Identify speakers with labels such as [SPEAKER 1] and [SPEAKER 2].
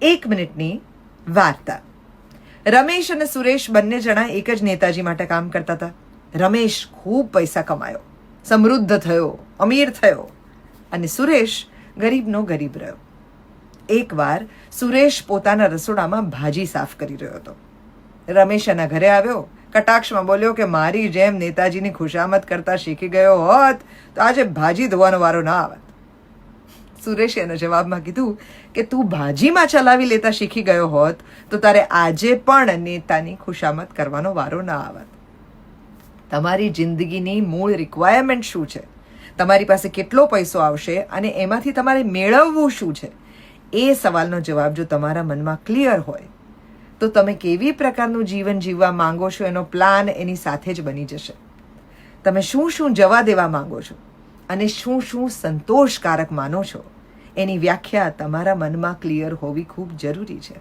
[SPEAKER 1] 1 મિનિટની વાર્તા. રમેશ અને સુરેશ બંને જણા એક જ નેતાજી માટે કામ કરતા હતા. રમેશ ખૂબ પૈસા કમાયો, સમૃદ્ધ થયો, અમીર થયો, અને સુરેશ ગરીબનો ગરીબ રહ્યો. એકવાર સુરેશ પોતાના રસોડામાં ભાજી સાફ કરી રહ્યો હતો. રમેશ એના ઘરે આવ્યો, કટાક્ષમાં બોલ્યો કે મારી જેમ નેતાજીની ખુશામત કરતા શીખી ગયો હોત તો આજે ભાજી ધોવાનો વારો ના આવત. સુરેશે એના જવાબમાં કીધું કે તું ભાજીમાં ચલાવી લેતા શીખી ગયો હોત તો તારે આજે પણ નેતાની ખુશામત કરવાનો વારો ના આવત. તમારી જિંદગીની મૂળ રિક્વાયરમેન્ટ શું છે, તમારી પાસે કેટલો પૈસો આવશે અને એમાંથી તમારે મેળવવું શું છે, એ સવાલનો જવાબ જો તમારા મનમાં ક્લિયર હોય તો તમે કેવી પ્રકારનું જીવન જીવવા માંગો છો એનો પ્લાન એની સાથે જ બની જશે. તમે શું શું જવા દેવા માંગો છો અને શું શું સંતોષકારક માનો છો એની વ્યાખ્યા તમારા મનમાં ક્લિયર હોવી ખૂબ જરૂરી છે.